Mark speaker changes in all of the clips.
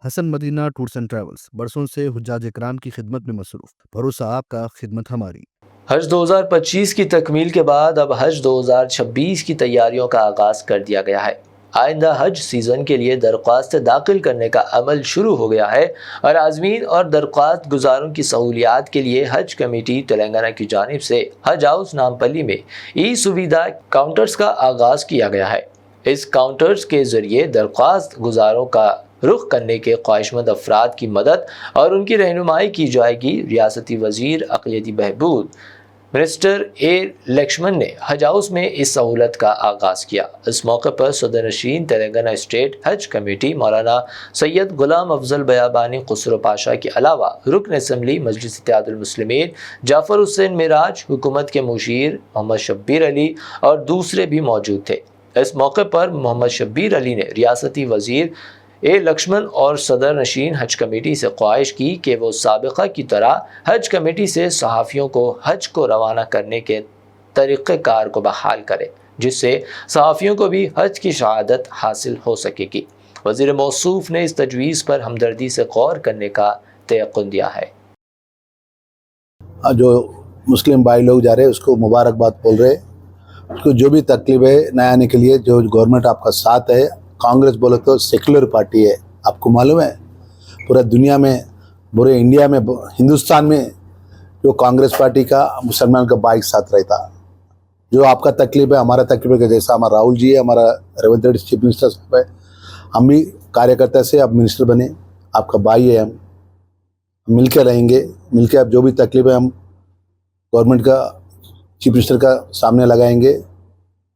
Speaker 1: Hasan Madina tours and travels برسوں سے حجاج اکرام کی خدمت میں مصروف، بھروسہ آپ کا، خدمت ہماری۔
Speaker 2: حج 2025 کی تکمیل کے بعد اب حج 2026 کی تیاریوں کا آغاز کر دیا گیا ہے۔ آئندہ حج سیزن کے لیے درخواست داخل کرنے کا عمل شروع ہو گیا ہے اور عازمین اور درخواست گزاروں کی سہولیات کے لیے حج کمیٹی تلنگانہ کی جانب سے حج ہاؤس نامپلی میں ای سویدھا کاؤنٹرز کا آغاز کیا گیا ہے۔ اس کاؤنٹرز کے ذریعے درخواست گزاروں کا رخ کرنے کے خواہش مند افراد کی مدد اور ان کی رہنمائی کی جائے گی۔ ریاستی وزیر اقلیتی بہبود منسٹر اے لکشمن نے حج ہاؤس میں اس سہولت کا آغاز کیا۔ اس موقع پر صدر نشین تلنگانہ اسٹیٹ حج کمیٹی مولانا سید غلام افضل بیابانی خسرو پاشا کے علاوہ رکن اسمبلی مجلس اتحاد المسلمین جعفر حسین معراج، حکومت کے مشیر محمد شبیر علی اور دوسرے بھی موجود تھے۔ اس موقع پر محمد شبیر علی نے ریاستی وزیر اے لکشمن اور صدر نشین حج کمیٹی سے خواہش کی کہ وہ سابقہ کی طرح حج کمیٹی سے صحافیوں کو حج کو روانہ کرنے کے طریقہ کار کو بحال کرے، جس سے صحافیوں کو بھی حج کی شہادت حاصل ہو سکے گی۔ وزیر موصوف نے اس تجویز پر ہمدردی سے غور کرنے کا تیقن دیا ہے۔
Speaker 3: جو مسلم بھائی لوگ جا رہے ہیں اس کو مبارکباد بول رہے، اس کو جو بھی تکلیف ہے نئے آنے کے لیے جو گورنمنٹ آپ کا ساتھ ہے۔ کانگریس بولے تو سیکولر پارٹی ہے، آپ کو معلوم ہے پورے دنیا میں، پورے انڈیا میں، ہندوستان میں جو کانگریس پارٹی کا مسلمان کا بائک ساتھ رہتا۔ جو آپ کا تکلیف ہے ہمارا تکلیف ہے، جیسا ہمارا راہل جی ہے، ہمارا ریونت ریڈی چیف منسٹر صاحب ہے، ہم بھی کاریہ کرتا سے اب منسٹر بنے، آپ کا بھائی ہے، ہم مل کے رہیں گے، مل کے اب جو بھی تکلیف ہے ہم گورنمنٹ کا چیف منسٹر کا سامنے لگائیں گے،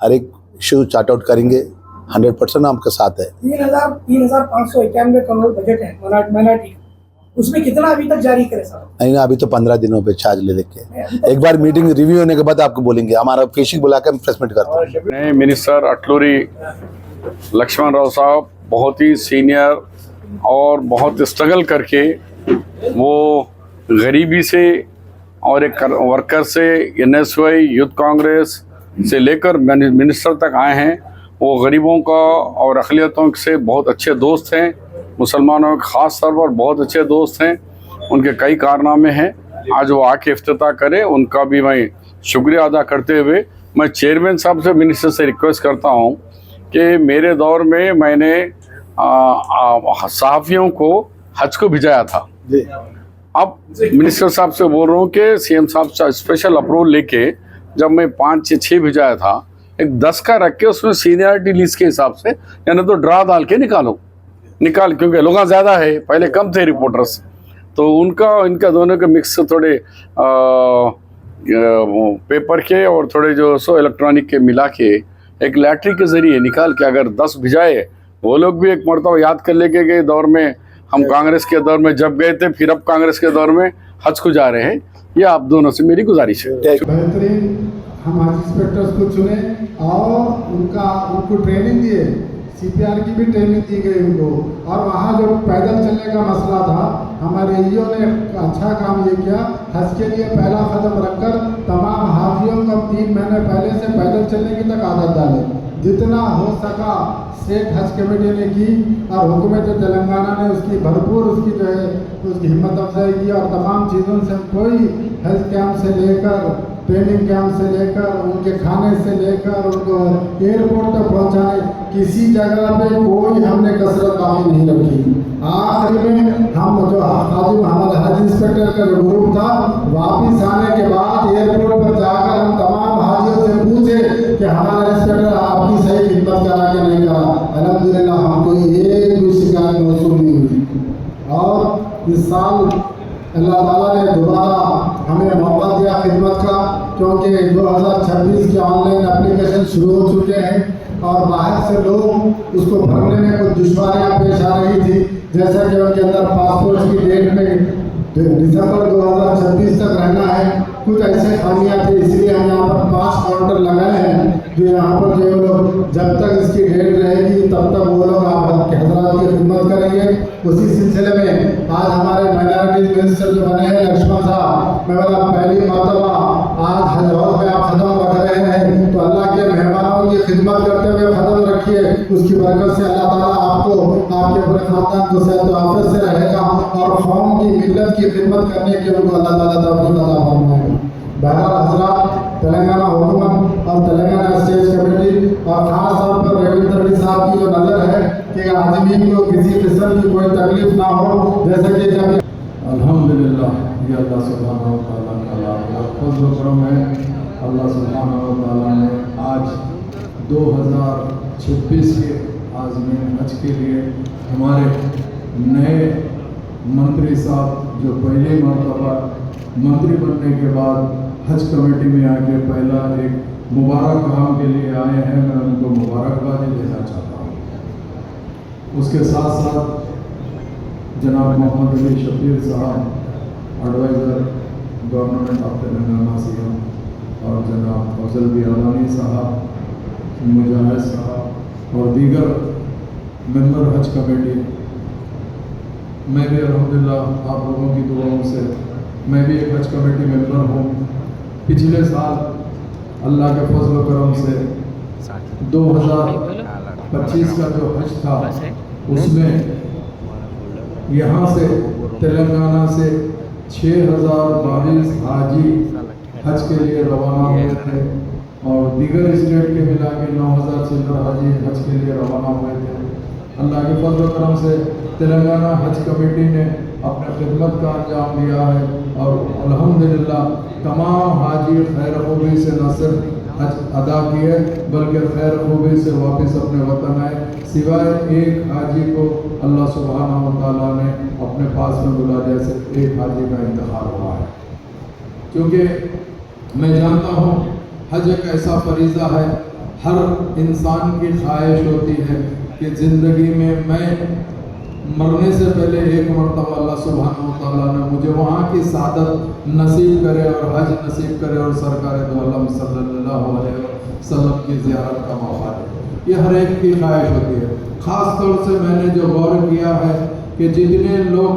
Speaker 3: ہر ایک ایشو چارٹ آؤٹ کریں گے، 100% ہم کے ساتھ ہے۔
Speaker 4: 3,591 کروڑ بجٹ ہے مائنارٹی، اس میں کتنا ابھی تک جاری کرے صاحب؟
Speaker 3: نہیں ابھی تو 15 دنوں پہ چارج لے کے ایک بار میٹنگ ریویو ہونے کے بعد آپ کو بولیں گے، ہمارا فیشنگ بلا کے ہم پریس میٹ کرتے ہیں۔
Speaker 5: منسٹر اٹلوری لکشمن راؤ صاحب بہت ہی سینئر اور بہت اسٹرگل کر کے وہ غریبی سے اور ایک ورکر سے NSY یوتھ کانگریس سے لے کر منسٹر تک آئے ہیں۔ وہ غریبوں کا اور اقلیتوں سے بہت اچھے دوست ہیں، مسلمانوں کے خاص طور پر بہت اچھے دوست ہیں، ان کے کئی کارنامے ہیں۔ آج وہ آ کے افتتاح کرے، ان کا بھی میں شکریہ ادا کرتے ہوئے میں چیئرمین صاحب سے منسٹر سے ریکویسٹ کرتا ہوں کہ میرے دور میں نے صحافیوں کو حج کو بھیجایا تھا، اب منسٹر صاحب سے بول رہا ہوں کہ CM صاحب سے اسپیشل اپروول لے کے جب میں 5 6 بھیجایا تھا، ایک 10 کا رکھ کے اس میں سینئرٹی لیسٹ کے حساب سے، یعنی تو ڈرا ڈال کے نکال، کیونکہ لوگاں زیادہ ہے، پہلے کم تھے رپورٹرز، تو ان کا دونوں کے مکس تھوڑے پیپر کے اور تھوڑے جو سو الیکٹرانک کے ملا کے ایک لیٹری کے ذریعے نکال کے اگر 10 بھیجائے، وہ لوگ بھی ایک مرتبہ یاد کر لے کے گئے دور میں ہم کانگریس کے دور میں جب گئے تھے، پھر اب کانگریس کے دور میں حج کو جا رہے ہیں۔ یہ آپ دونوں سے میری گزارش ہے۔
Speaker 6: بہترین ہم حج انسپیکٹرز کو چنے اور ان کو ٹریننگ دیے، CPR کی بھی ٹریننگ دی گئی ان کو، اور وہاں جو پیدل چلنے کا مسئلہ تھا ہمارے EO نے اچھا کام یہ کیا، حج کے لیے پہلا قدم رکھ کر تمام حاجیوں کو 3 مہینے پہلے سے پیدل چلنے کی تک عادت ڈالے۔ جتنا ہو سکا اسٹیٹ حج کمیٹی نے کی اور حکومت تلنگانہ نے اس کی بھرپور اس کی ہمت افزائی کی، اور تمام چیزوں سے کوئی ہیلتھ کیمپ سے لے کر ٹریننگ کیمپ سے لے کر ان کے کھانے سے لے کر ان کو ایئرپورٹ تک پہنچانے، کسی جگہ پہ کوئی ہم نے کثرت باقی نہیں رکھی۔ آخر میں ہم جو ہمارا حج انسپیکٹر کا جو گروپ تھا، واپس آنے کے بعد ایئرپورٹ پر جا کر ہم تمام حاجیوں سے پوچھے کہ ہمارا انسپیکٹر آپ کی صحیح خدمت کرا کہ نہیں کرا۔ الحمدللہ ہم کو ایک بھی شکایت موصول نہیں ہوئی، اور اس سال اللہ تعالیٰ نے دوبارہ ہمیں موقع دیا خدمت کا، کیونکہ 2026 کی آن لائن اپلیکیشن شروع ہو چکے ہیں، اور باہر سے لوگ اس کو بھرنے میں کچھ دشواریاں پیش آ رہی تھی، جیسا کہ ان کے اندر پاسپورٹ کی ڈیٹ میں دسمبر 2026 تک رہنا ہے، कुछ ऐसे खामियाँ थी, इसलिए हम यहाँ पर 5 काउंटर लगाए हैं जो यहाँ पर जो लोग जब तक इसकी डेट रहेगी तब तक वो लोग आप हजरात की खिदमत करेंगे। उसी सिलसिले में आज हमारे माइनॉरिटी मिनिस्टर जो बने हैं लक्ष्मण साहब, मैं बोला पहली मरतबा आज हज हाउस में आप खत्म रख रहे हैं, तो अल्लाह के मेहमानों की खिदमत करते हुए खत्म रखिए। उसकी बरकत से अल्लाह ताला आपको आपके पूरे खानदान को सेहत व आफियत से रहेगा और कौम की मिल्लत की खिदमत करने के उनको अल्लाह ताला तौफीक अता फरमाएगा। बहरहाल हजरात, तेलंगाना हुकूमत और तेलंगाना स्टेट कमेटी और ख़ास तौर पर रेवंत रेड्डी साहब की जो नज़र है कि आदमी को किसी किस्म की कोई तकलीफ ना हो, जैसे कि जब
Speaker 7: अल्हम्दुलिल्लाह ये अल्लाह सुब्हानहू व तआला का फज़ल व करम है। अल्लाह सुब्हानहू व तआला ने आज 2026 के आज़मीन हज के लिए हमारे नए मंत्री साहब जो पहली मरतबा मंत्री बनने के बाद हज कमेटी में आके पहला एक मुबारक काम के लिए आए हैं, मैं उनको मुबारकबादी देना चाहता हूँ। उसके साथ साथ जनाब Mohammad Ali Shafeer sahab advisor government of Telangana CM और जनाब फजल बियादानी साहब, मुजाहिद साहब और दीगर मेंबर हज कमेटी, मैं भी अल्हम्दुलिल्लाह आप लोगों की दुआओं से मैं भी एक हज कमेटी मेंबर हूँ। पिछले साल अल्लाह के फजल व करम से 2025 का जो हज था उसमें यहाँ से तेलंगाना से 6022 हाजी हज के लिए रवाना हुए थे और दीगर स्टेट के मिला के 9000 चिल्लर हाजी हज के लिए रवाना हुए थे। अल्लाह के फजल व करम से तेलंगाना हज कमेटी ने अपने खिदमत का अंजाम दिया है और अल्हम्दुलिल्लाह तमाम हाजी खैर खूबी से न सिर्फ हज अदा किए बल्कि खैर खूबी से वापस अपने वतन आए, सिवाय एक हाजी को अल्लाह सुब्हानहू व तआला ने अपने पास में बुला लिया, सिर्फ एक हाजी का इंतखाब हुआ है। क्योंकि मैं जानता हूँ हज एक ऐसा फरीज़ा है, हर इंसान की ख्वाहिश होती है कि ज़िंदगी में मैं मरने से पहले एक मरतबा अल्लाह सुब्हानहू व तआला ने मुझे वहाँ की सादत नसीब करे और हज नसीब करे और सरकार दो आलम सल्लल्लाहु अलैहि वसल्लम की ज़ियारत का मौका दे। ये हर एक की ख्वाहिश होती है। ख़ास तौर से मैंने जो गौर किया है कि जितने लोग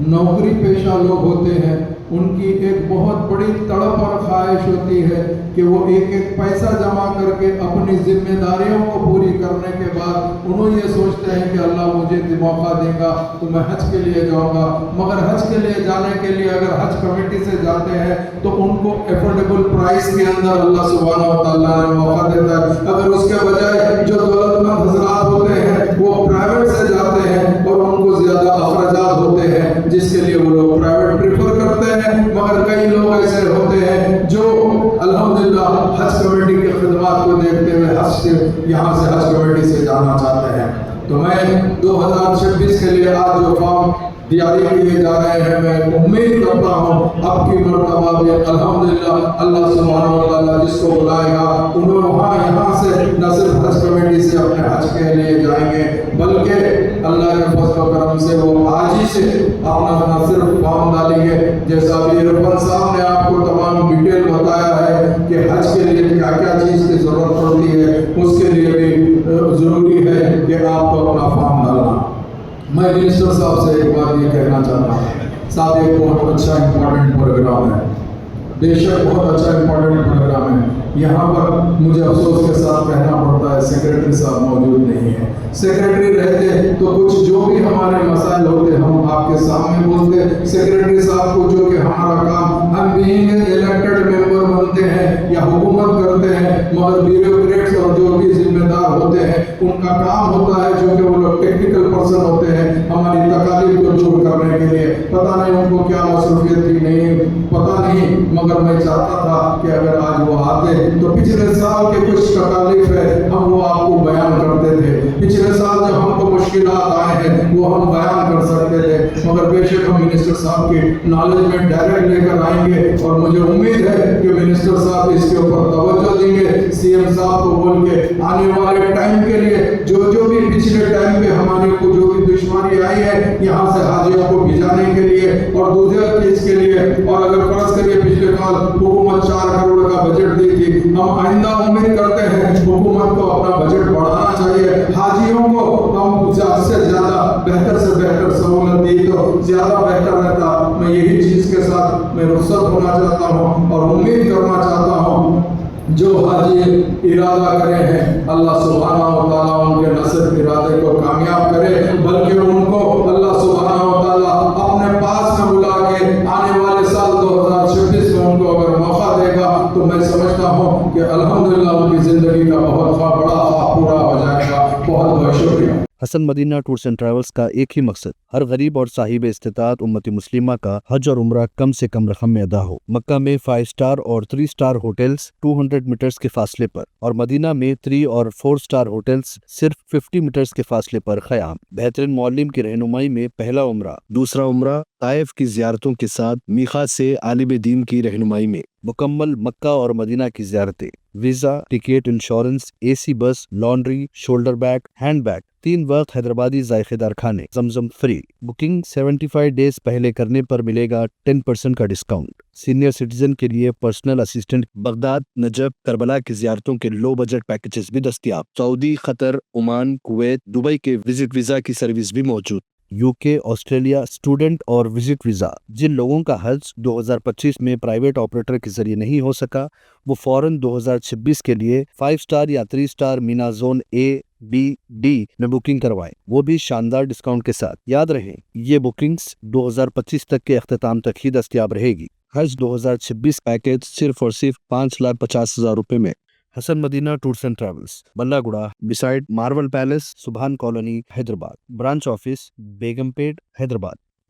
Speaker 7: नौकरी पेशा लोग होते हैं उनकी एक बहुत बड़ी तड़प और ख्वाहिश होती है कि वो एक एक पैसा जमा करके अपनी जिम्मेदारियों को पूरी करने के बाद उन्होंने ये सोचते हैं कि अल्लाह मुझे मौका देगा तो मैं हज के लिए जाऊंगा। मगर हज के लिए जाने के लिए अगर हज कमेटी से जाते हैं तो उनको एफोर्डेबल प्राइस के अंदर अल्लाह सुब्हानहू व तआला ने मौका देता है। अगर उसके बजाय जो दौलतमंद हजरात होते हैं वो प्राइवेट से जाते हैं और उनको ज़्यादा अखराजात होते हैं जिसके लिए वो लोग प्राइवेट प्रेफर करते हैं। मगर कई लोग ऐसे होते हैं जो अल्हम्दुलिल्लाह हज कमेटी की खिदमत को देखते हुए हज से यहाँ से हज कमेटी से जाना चाहते हैं। तो मैं 2026 के लिए आज जो फॉर्म तैयारी किए जा रहे हैं, मैं उम्मीद करता हूँ अब की मरतबा भी अल्हम्दुलिल्लाह अल्लाह सुब्हानहू व तआला जिसको बुलाएगा उन्हें वहाँ यहाँ से न सिर्फ हज कमेटी से अपने हज के लिए जाएंगे बल्कि अल्लाह के फज़ल व करम से वो आज ही से अपना न सिर्फ फॉर्म डालेंगे। जैसा भी इरफान साहब ने आपको तमाम डिटेल बताया है कि हज के लिए क्या क्या चीज़ की ज़रूरत पड़ती है, उसके लिए भी ज़रूरी है कि आपको अपना फॉर्म डालना। मैं मिनिस्टर साहब से एक बात ये कहना चाहता हूँ, साथ एक बहुत अच्छा इम्पोर्टेंट प्रोग्राम है, बेशक बहुत अच्छा इम्पोर्टेंट प्रोग्राम है। यहाँ पर मुझे अफसोस के साथ कहना पड़ता है सेक्रेटरी साहब मौजूद नहीं है। सेक्रेटरी रहते तो कुछ जो भी हमारे मसाइल होते हम आपके सामने बोलते। सेक्रेटरी साहब को जो कि हमारा काम हम बीइंग इलेक्टेड मेंबर बनते हैं या हुकूमत करते हैं, मगर ब्यूरोक्रेट्स और जो भी जिम्मेदार होते हैं उनका काम होता है जो कि वो लोग टेक्निकल पर्सन होते हैं हमारी तकालीफ को दूर करने के लिए। पता नहीं उनको क्या मसरूफियत थी, नहीं पता नहीं, मगर मैं चाहता था कि अगर आज वो आते तो पिछले साल के कुछ तकालीफ है हम वो आपको बयान करते थे। पिछले साल जब हमको मुश्किलात आए हैं वो हम बयान कर सकते थे, मगर बेशक बेशक हम मिनिस्टर साहब के नॉलेज में डायरेक्ट लेकर आएंगे और मुझे उम्मीद है कि मिनिस्टर साहब इसके ऊपर तवज्जो देंगे। सीएम साहब को बोल के आने वाले टाइम के लिए जो भी पिछले टाइम पे हमारे को जो भी दुश्मनी आई है यहाँ से हाजियों को भिजाने के लिए और दूसरे चीज के लिए, और अगर फर्ज करिए पिछले साल हुकूमत 4 करोड़ का बजट दी थी, हम आइंदा उम्मीद करते हैं हुकूमत को अपना बजट बढ़ाना चाहिए। हाजियों को हम ज्यादा से ज्यादा बेहतर से बेहतर सहूलत दी तो ज्यादा बेहतर रहता। मैं यही चीज के साथ मैं रुखसत होना चाहता हूँ और उम्मीद करना चाहता हूँ जो हाजी इरादा करे हैं अल्लाह सुब्हानहू व तआला उनके न सिर्फ इरादे को कामयाब करे बल्कि उनको अल्लाह सुब्हानहू व तआला अपने पास में बुला के आने वाले साल 2026 में उनको अगर मौका देगा तो मैं समझता हूँ कि अल्हम्दुलिल्लाह उनकी जिंदगी का बहुत बड़ा ख्वाब पूरा हो जाएगा। बहुत बहुत शुक्रिया।
Speaker 1: Hasan Madina tours and travels का एक ही मकसद, हर गरीब और साहिब इस्तिताअत उम्मती मुस्लिमा का हज और उम्रा कम से कम रकम में अदा हो। मक्का में 5 स्टार और 3 स्टार होटल्स 200 मीटर्स के फासले पर और मदीना में 3 और 4 स्टार होटल्स सिर्फ 50 मीटर्स के फासले पर क़याम। बेहतरीन मौलिम की रहनुमाई में पहला उम्रा, दूसरा उम्रा ताइफ की ज़ियारतों के साथ मीक़ात से आलिम दीन की रहनुमाई में मुकम्मल मक्का और मदीना की ज़ियारतें, वीज़ा, टिकट, इंश्योरेंस, AC बस, laundry, shoulder bag, hand bag, 3 वक्त हैदराबादी जायकेदार खाने, जमजम फ्री। बुकिंग 75 डेज पहले करने पर मिलेगा 10% का डिस्काउंट। सीनियर सिटीजन के लिए personal assistant, Baghdad, Najaf, Karbala की ज़ियारतों के लो बजट पैकेजेस भी दस्तयाब। Saudi, Qatar, Oman, Kuwait, Dubai के विजिट वीज़ा की सर्विस भी मौजूद। UK, ऑस्ट्रेलिया स्टूडेंट और विजिट वीज़ा। जिन लोगों का हज 2025 में प्राइवेट ऑपरेटर के जरिए नहीं हो सका, वो फौरन 2026 के लिए 5 स्टार या 3 star Meena zone A, B, D में बुकिंग करवाएं, वो भी शानदार डिस्काउंट के साथ। याद रहे ये बुकिंग्स 2025 तक के अख्ताम तक ही दस्तयाब रहेगी। हज 2026 पैकेज सिर्फ और सिर्फ 5,50,000 रुपए में। Hasan Madina tours and travels, Ballaguda, beside Marvel Palace, Subhan colony, Hyderabad. Branch office Begumpet, Hyderabad.